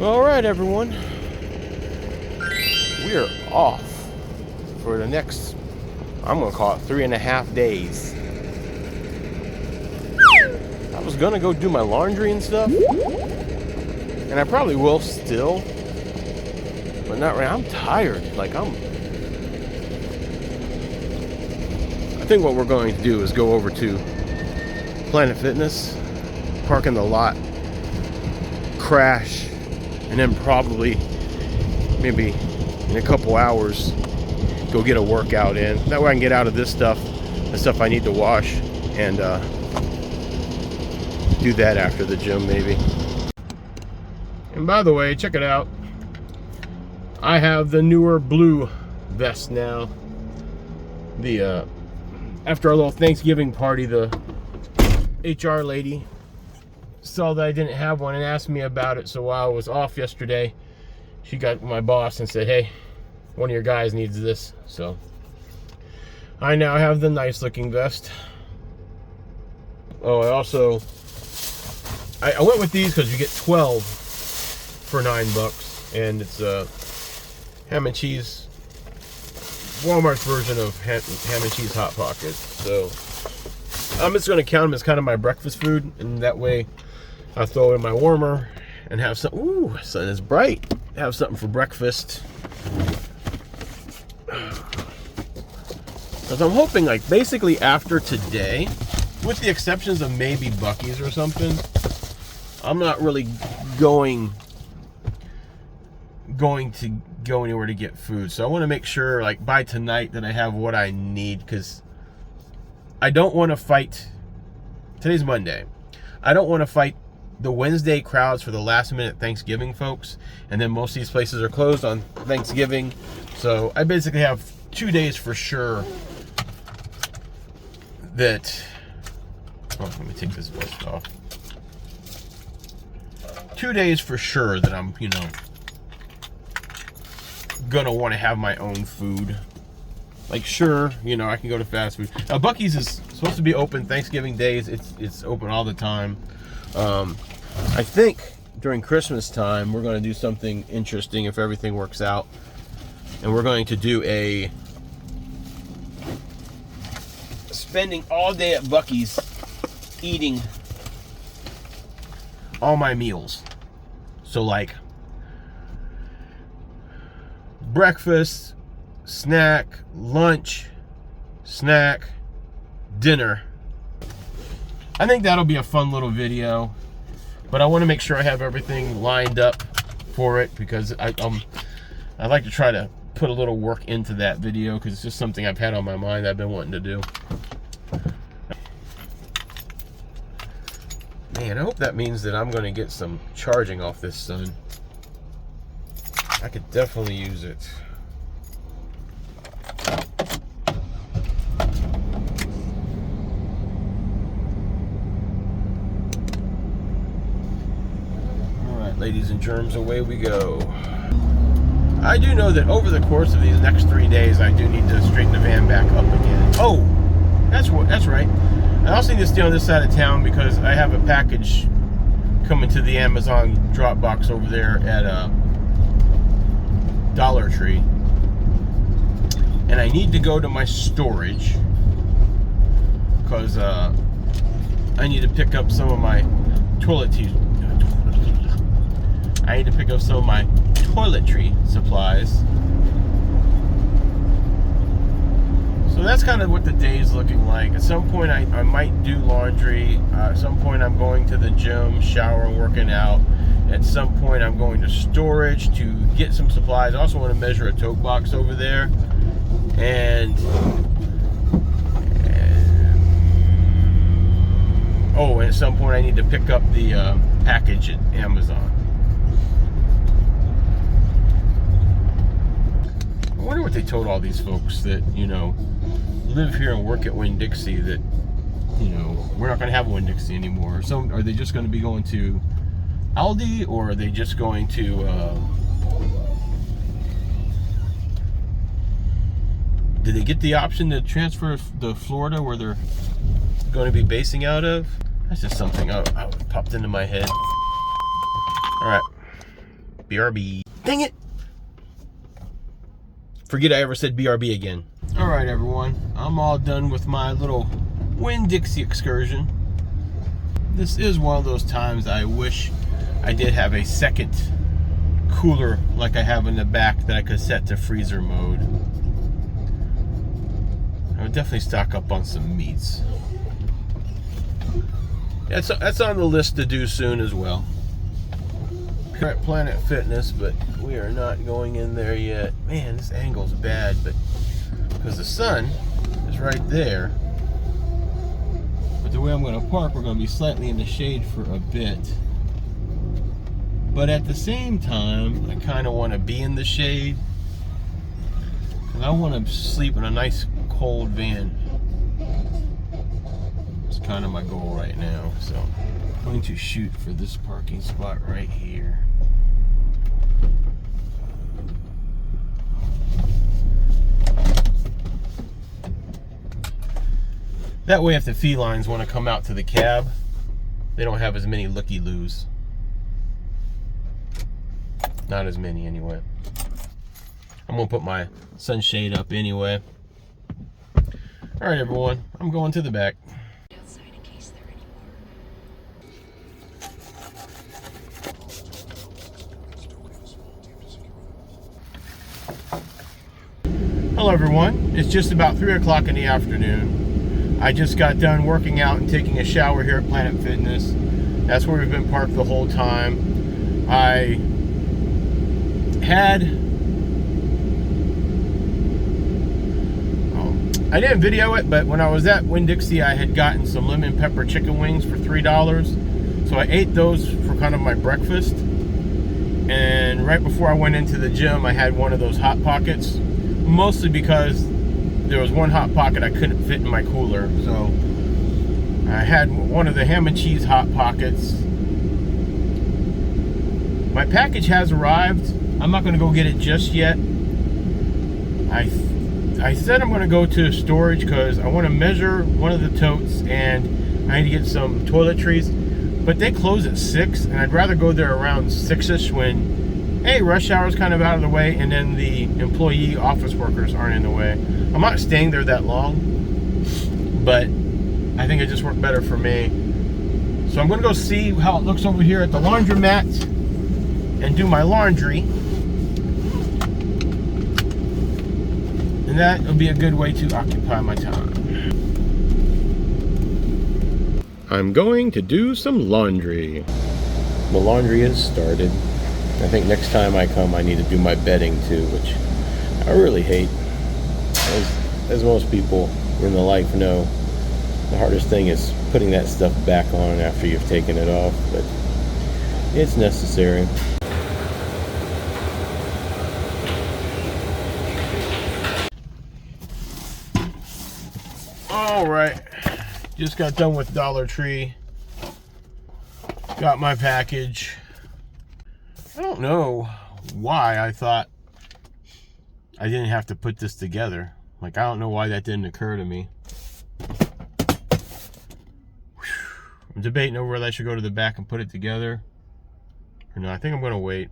All right, everyone. We are off for the next, I'm going to call it 3.5 days. I was going to go do my laundry and stuff. And I probably will still. But not right now. I'm tired. I think what we're going to do is go over to Planet Fitness, park in the lot, crash, and then probably maybe in a couple hours go get a workout in. That way I can get out of this stuff, the stuff I need to wash, and do that after the gym maybe. And by the way, check it out. I have the newer blue vest now. The after our little Thanksgiving party, the HR lady saw that I didn't have one and asked me about it. So while I was off yesterday, she got my boss and said, hey, one of your guys needs this. So I now have the nice looking vest. Oh, I went with these because you get 12 for $9, and it's ham and cheese, Walmart's version of ham and cheese Hot Pockets. So I'm just going to count them as kind of my breakfast food, and that way I'll throw in my warmer and have some. Ooh, sun is bright. Have something for breakfast. Because I'm hoping, like, basically after today, with the exceptions of maybe Buc-ee's or something, I'm not really going to go anywhere to get food. So I want to make sure, like, by tonight that I have what I need, because I don't want to fight. Today's Monday. I don't want to fight the Wednesday crowds for the last minute Thanksgiving folks, and then most of these places are closed on Thanksgiving. So I basically have 2 days for sure that, oh, let me take this vest off. 2 days for sure that I'm, gonna want to have my own food. Like, sure, I can go to fast food. Now, Buc-ee's is supposed to be open Thanksgiving days. It's open all the time. I think during Christmas time we're going to do something interesting if everything works out, and we're going to do a spending all day at Buc-ee's eating all my meals. So, like, breakfast, snack, lunch, snack, dinner. I think that'll be a fun little video, but I want to make sure I have everything lined up for it, because I like to try to put a little work into that video, because it's just something I've had on my mind I've been wanting to do. Man, I hope that means that I'm going to get some charging off this sun. I could definitely use it. Alright, ladies and germs, away we go. I do know that over the course of these next 3 days, I do need to straighten the van back up again. Oh, that's right. I also need to stay on this side of town because I have a package coming to the Amazon drop box over there at Dollar Tree, and I need to go to my storage because I need to pick up some of my toiletry supplies. So that's kind of what the day is looking like. At some point I might do laundry. At some point I'm going to the gym, shower, and working out. At some point I'm going to storage to get some supplies. I also want to measure a tote box over there. And at some point I need to pick up the package at Amazon. I wonder what they told all these folks that, live here and work at Winn-Dixie, that, we're not going to have Winn-Dixie anymore. So are they just going to be going to Aldi, or are they just going to did they get the option to transfer to Florida, where they're going to be basing out of? That's just something I popped into my head. All right, BRB. Dang it! Forget I ever said BRB again. Alright everyone, I'm all done with my little Winn-Dixie excursion. This is one of those times I wish I did have a second cooler like I have in the back that I could set to freezer mode. I would definitely stock up on some meats. That's on the list to do soon as well. We're at Planet Fitness, but we are not going in there yet. Man, this angle's bad, but because the sun is right there. But the way I'm going to park, we're going to be slightly in the shade for a bit. But at the same time, I kind of want to be in the shade. And I want to sleep in a nice cold van. It's kind of my goal right now. So I'm going to shoot for this parking spot right here. That way if the felines want to come out to the cab, they don't have as many looky-loos. Not as many anyway. I'm gonna put my sunshade up anyway. Alright everyone, I'm going to the back. Hello everyone, it's just about 3 o'clock in the afternoon. I just got done working out and taking a shower here at Planet Fitness. That's where we've been parked the whole time. I didn't video it, but when I was at Winn-Dixie, I had gotten some lemon pepper chicken wings for $3. So I ate those for kind of my breakfast. And right before I went into the gym, I had one of those Hot Pockets. Mostly because there was one Hot Pocket I couldn't fit in my cooler. So I had one of the ham and cheese Hot Pockets. My package has arrived. I'm not going to go get it just yet. I said I'm going to go to storage because I want to measure one of the totes and I need to get some toiletries. But they close at 6 and I'd rather go there around 6ish when, hey, rush hour is kind of out of the way and then the employee office workers aren't in the way. I'm not staying there that long, but I think it just worked better for me. So I'm going to go see how it looks over here at the laundromat and do my laundry. And that will be a good way to occupy my time. I'm going to do some laundry. The laundry is started. I think next time I come I need to do my bedding too, which I really hate. As most people in the life know, the hardest thing is putting that stuff back on after you've taken it off, but it's necessary. Alright, just got done with Dollar Tree. Got my package. I don't know why I thought I didn't have to put this together. Like, I don't know why that didn't occur to me. I'm debating over whether I should go to the back and put it together. Or no, I think I'm going to wait.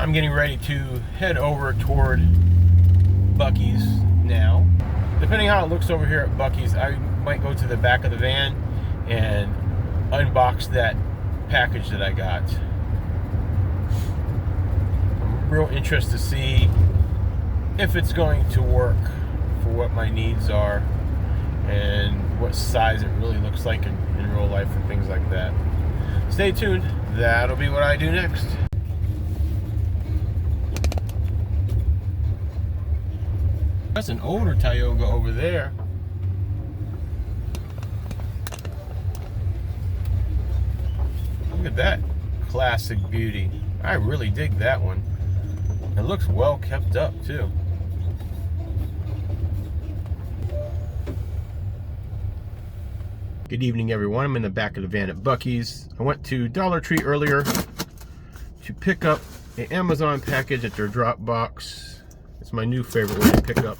I'm getting ready to head over toward Buc-ee's now. Depending how it looks over here at Buc-ee's, I might go to the back of the van and unbox that package that I got. I'm real interested to see if it's going to work for what my needs are and what size it really looks like in real life and things like that. Stay tuned. That'll be what I do next. That's an older Tioga over there. Look at that classic beauty. I really dig that one. It looks well kept up too. Good evening, everyone. I'm in the back of the van at Buc-ee's. I went to Dollar Tree earlier to pick up an Amazon package at their drop box. It's my new favorite way to pick up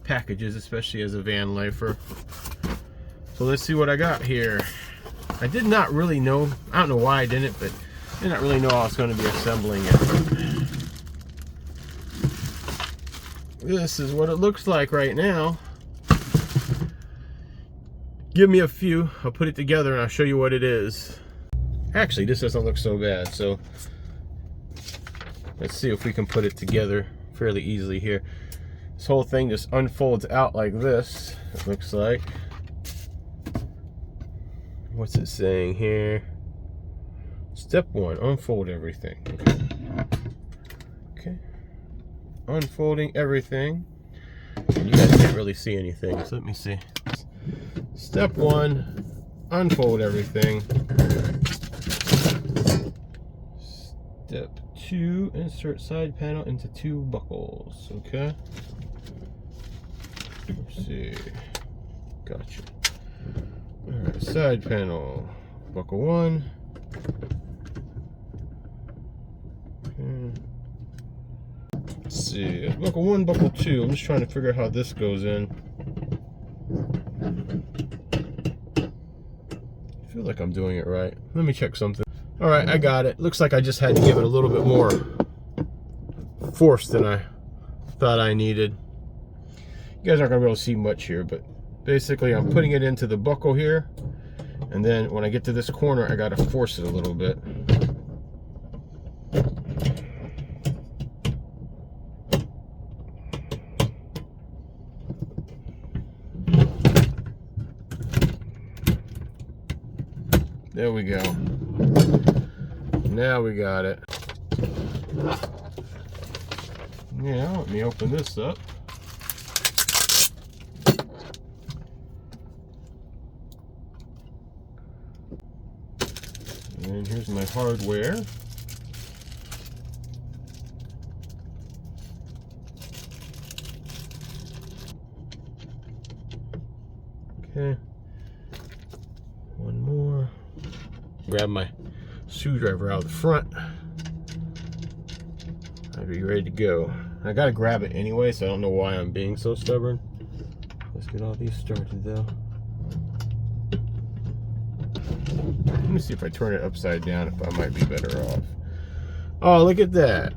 packages, especially as a van lifer. So let's see what I got here. I did not really know, I don't know why I didn't, but I did not really know I was going to be assembling it. This is what it looks like right now. Give me a few, I'll put it together and I'll show you what it is. Actually, this doesn't look so bad, so let's see if we can put it together fairly easily here. This whole thing just unfolds out like this, it looks like. What's it saying here? Step 1, unfold everything. Okay. Unfolding everything. And you guys can't really see anything, so let me see. Step 1, unfold everything. Step 2, insert side panel into 2 buckles. Okay. Let's see. Gotcha. Alright, side panel. Buckle 1. Okay. Let's see. Buckle 1, buckle 2. I'm just trying to figure out how this goes in. I feel like I'm doing it right. Let me check something. Alright, I got it. Looks like I just had to give it a little bit more force than I thought I needed. You guys aren't going to be able to see much here, but basically I'm putting it into the buckle here, and then when I get to this corner I got to force it a little bit. There we go. Now we got it. Yeah, let me open this up. And here's my hardware. Okay. One more. Grab my screwdriver out of the front. I'll be ready to go. I gotta grab it anyway, so I don't know why I'm being so stubborn. Let's get all these started though. Let me see if I turn it upside down, if I might be better off. Oh, look at that.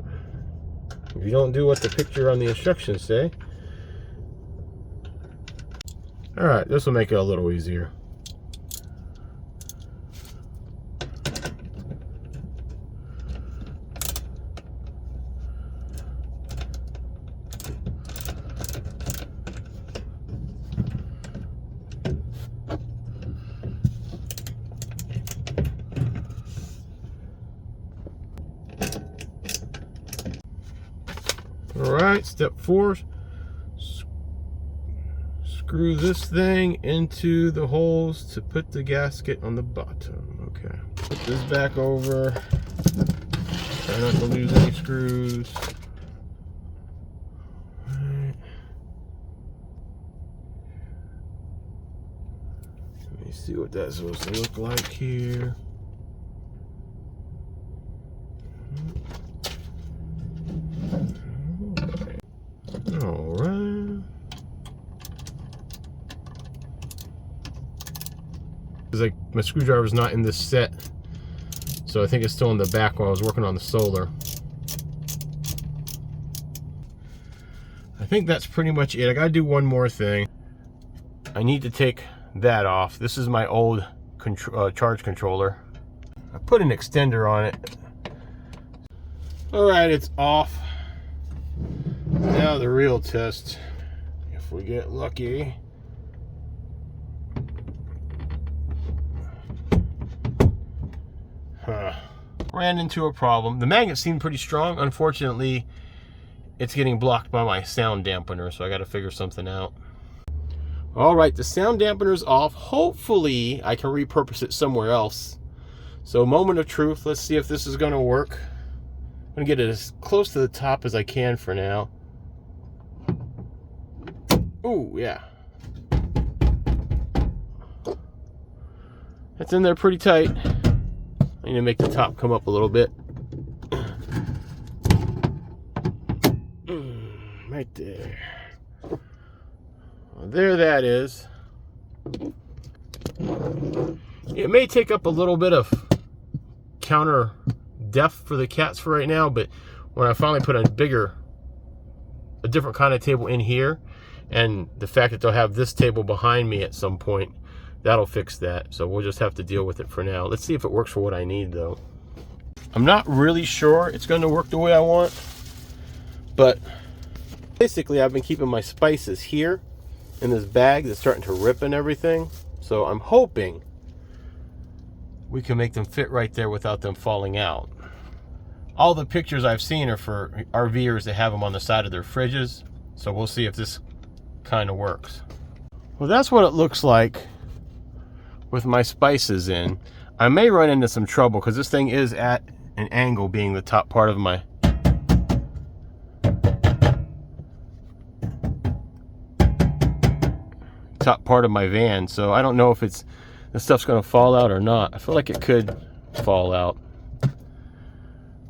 If you don't do what the picture on the instructions say. Alright, this will make it a little easier. Alright, step 4, screw this thing into the holes to put the gasket on the bottom. Okay, put this back over, try not to lose any screws. Alright. Let me see what that's supposed to look like here. Alright. It's like my screwdriver's not in this set, so I think it's still in the back while I was working on the solar. I think that's pretty much it. I gotta do one more thing. I need to take that off. This is my old charge controller. I put an extender on it. Alright, it's off. Now the real test, if we get lucky. Ran into a problem. The magnet seemed pretty strong. Unfortunately, it's getting blocked by my sound dampener, so I got to figure something out. All right, the sound dampener's off. Hopefully I can repurpose it somewhere else. So moment of truth, let's see if this is going to work. I'm going to get it as close to the top as I can for now. Ooh, yeah. That's in there pretty tight. I need to make the top come up a little bit. Right there. Well, there that is. It may take up a little bit of counter depth for the cats for right now, but when I finally put a different kind of table in here, and the fact that they'll have this table behind me at some point, that'll fix that. So we'll just have to deal with it for now. Let's see if it works for what I need, though. I'm not really sure it's going to work the way I want, but basically I've been keeping my spices here in this bag that's starting to rip and everything. So I'm hoping we can make them fit right there without them falling out. All the pictures I've seen are for RVers that have them on the side of their fridges. So we'll see if this kind of works. Well, that's what it looks like with my spices in. I may run into some trouble because this thing is at an angle, being the top part of my van, so I don't know if this stuff's going to fall out or not. I feel like it could fall out.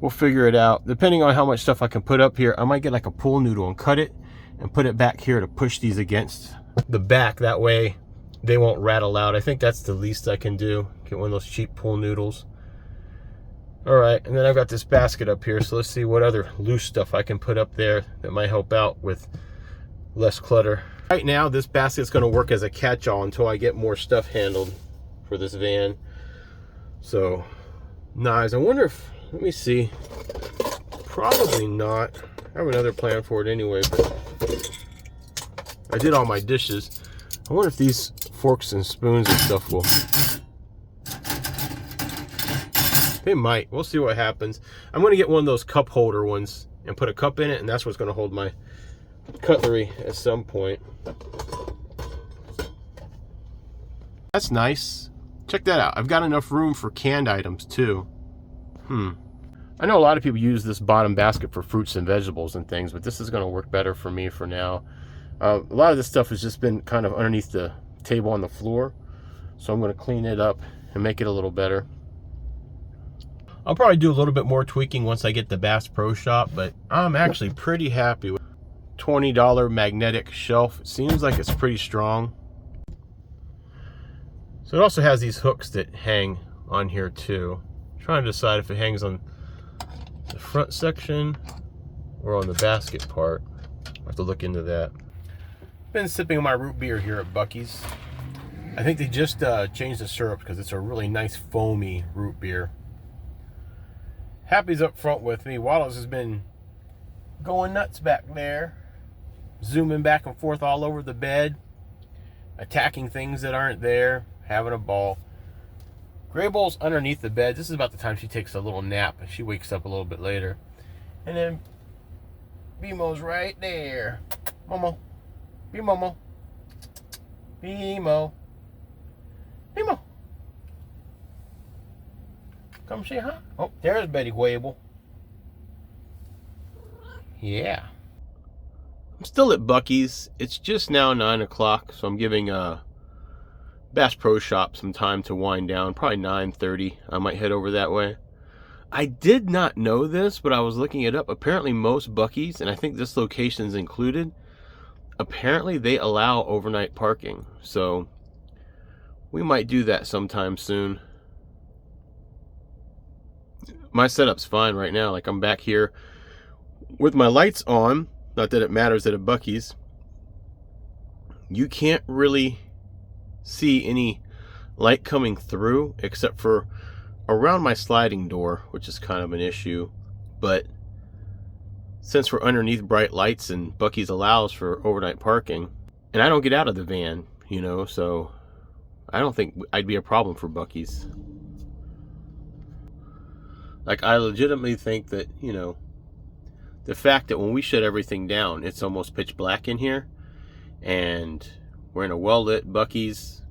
We'll figure it out. Depending on how much stuff I can put up here, I might get like a pool noodle and cut it and put it back here to push these against the back. That way they won't rattle out. I think that's the least I can do. Get one of those cheap pool noodles. All right, and then I've got this basket up here, so let's see what other loose stuff I can put up there that might help out with less clutter. Right now, this basket's gonna work as a catch-all until I get more stuff handled for this van. So, knives, I wonder if, let me see, probably not. I have another plan for it anyway, but I did all my dishes. I wonder if these forks and spoons and stuff will, they might. We'll see what happens. I'm gonna get one of those cup holder ones and put a cup in it, and that's what's gonna hold my cutlery at some point. That's nice. Check that out. I've got enough room for canned items too. I know a lot of people use this bottom basket for fruits and vegetables and things, but this is going to work better for me for now. A lot of this stuff has just been kind of underneath the table on the floor, so I'm going to clean it up and make it a little better. I'll probably do a little bit more tweaking once I get the Bass Pro Shop, but I'm actually pretty happy with $20 magnetic shelf. It seems like it's pretty strong. So it also has these hooks that hang on here too. I'm trying to decide if it hangs on the front section or on the basket part. I'll have to look into that. Been sipping my root beer here at Buc-ee's. I think they just changed the syrup because it's a really nice foamy root beer. Happy's up front with me. Wallace has been going nuts back there, zooming back and forth all over the bed, attacking things that aren't there, having a ball. Graybull's underneath the bed. This is about the time she takes a little nap. She wakes up a little bit later. And then Bemo's right there. Momo. Be-Momo. Be-Mo. Be-Mo. Come say hi. Oh, there's Betty Wable. Yeah. I'm still at Buc-ee's. It's just now 9 o'clock, so I'm giving Bass Pro Shop some time to wind down. Probably 9:30. I might head over that way. I did not know this, but I was looking it up. Apparently most Buc-ee's, and I think this location is included, apparently they allow overnight parking. So we might do that sometime soon. My setup's fine right now. Like, I'm back here with my lights on. Not that it matters at a Buc-ee's. You can't really see any light coming through except for around my sliding door, which is kind of an issue. But since we're underneath bright lights and Buc-ee's allows for overnight parking, and I don't get out of the van, you know, so I don't think I'd be a problem for Buc-ee's. Like, I legitimately think that, you know, the fact that when we shut everything down, it's almost pitch black in here, and we're in a well-lit Buc-ee's.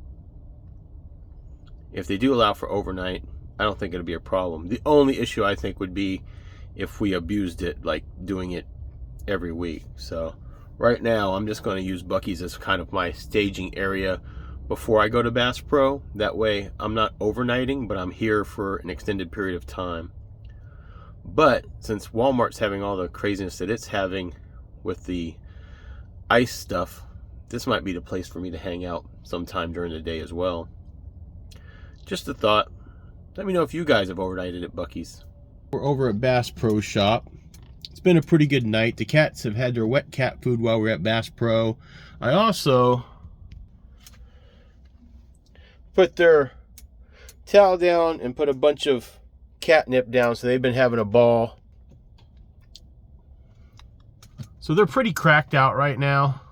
If they do allow for overnight, I don't think it'll be a problem. The only issue I think would be if we abused it, like doing it every week. So right now I'm just going to use Buc-ee's as kind of my staging area before I go to Bass Pro. That way I'm not overnighting, but I'm here for an extended period of time. But since Walmart's having all the craziness that it's having with the ice stuff, this might be the place for me to hang out sometime during the day as well. Just a thought. Let me know if you guys have overnighted at Buc-ee's. We're over at Bass Pro Shop. It's been a pretty good night. The cats have had their wet cat food while we're at Bass Pro. I also put their towel down and put a bunch of catnip down, so they've been having a ball. So they're pretty cracked out right now.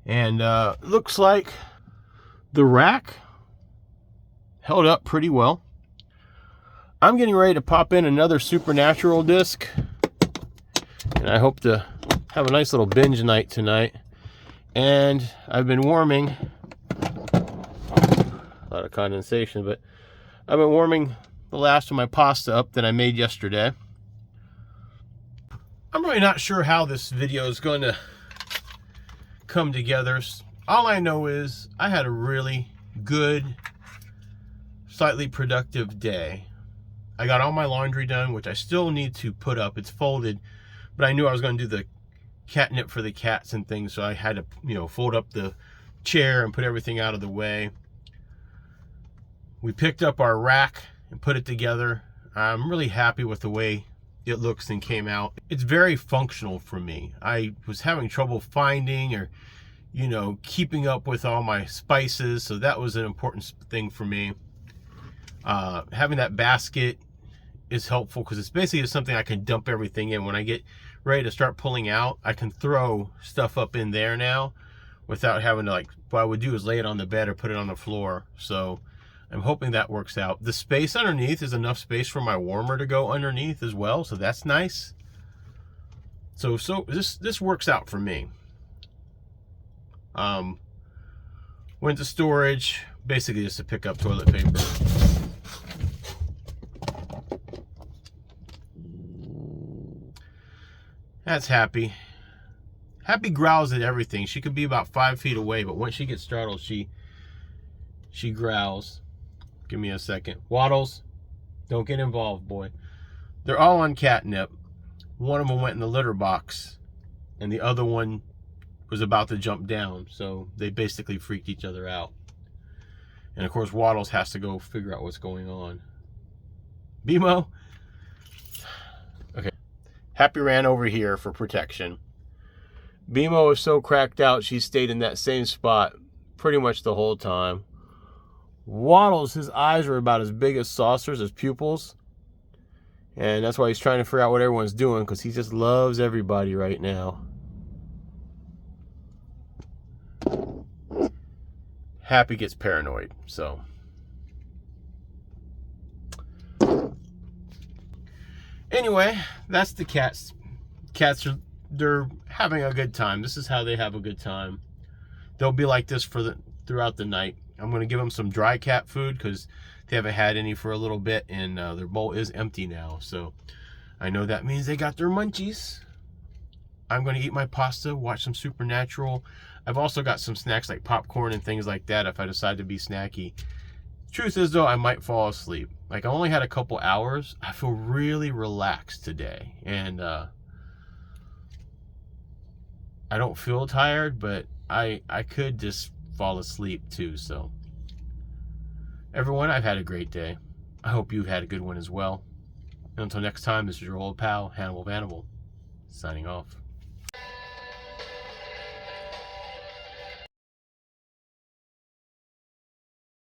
And looks like the rack held up pretty well. I'm getting ready to pop in another Supernatural disc, and I hope to have a nice little binge night tonight. And I've been warming, a lot of condensation, but I've been warming the last of my pasta up that I made yesterday. I'm really not sure how this video is going to come together. All I know is I had a really good, slightly productive day. I got all my laundry done, which I still need to put up. It's folded, but I knew I was going to do the catnip for the cats and things, so I had to, you know, fold up the chair and put everything out of the way. We picked up our rack and put it together. I'm really happy with the way it looks and came out. It's very functional for me. I was having trouble finding or, you know, keeping up with all my spices, so that was an important thing for me. Having that basket is helpful because it's basically something I can dump everything in. When I get ready to start pulling out, I can throw stuff up in there now without having to, like, what I would do is lay it on the bed or put it on the floor. So I'm hoping that works out. The space underneath is enough space for my warmer to go underneath as well, so that's nice. So this works out for me. Went to storage, basically just to pick up toilet paper. That's Happy. Happy growls at everything. She could be about 5 feet away, but once she gets startled, she growls. Give me a second. Waddles, don't get involved, boy. They're all on catnip. One of them went in the litter box, and the other one was about to jump down, so they basically freaked each other out. And of course, Waddles has to go figure out what's going on. BMO? Okay. Happy ran over here for protection. BMO is so cracked out, she stayed in that same spot pretty much the whole time. Waddles, his eyes are about as big as saucers, as pupils. And that's why he's trying to figure out what everyone's doing, because he just loves everybody right now. Happy gets paranoid, so. Anyway, that's the cats. Cats they're having a good time. This is how they have a good time. They'll be like this throughout the night. I'm going to give them some dry cat food because they haven't had any for a little bit, and their bowl is empty now. So I know that means they got their munchies. I'm going to eat my pasta, watch some Supernatural. I've also got some snacks like popcorn and things like that if I decide to be snacky. Truth is, though, I might fall asleep. Like, I only had a couple hours. I feel really relaxed today. And I don't feel tired, but I could just fall asleep too. So everyone, I've had a great day. I hope you've had a good one as well. And until next time, this is your old pal Hannibal signing off.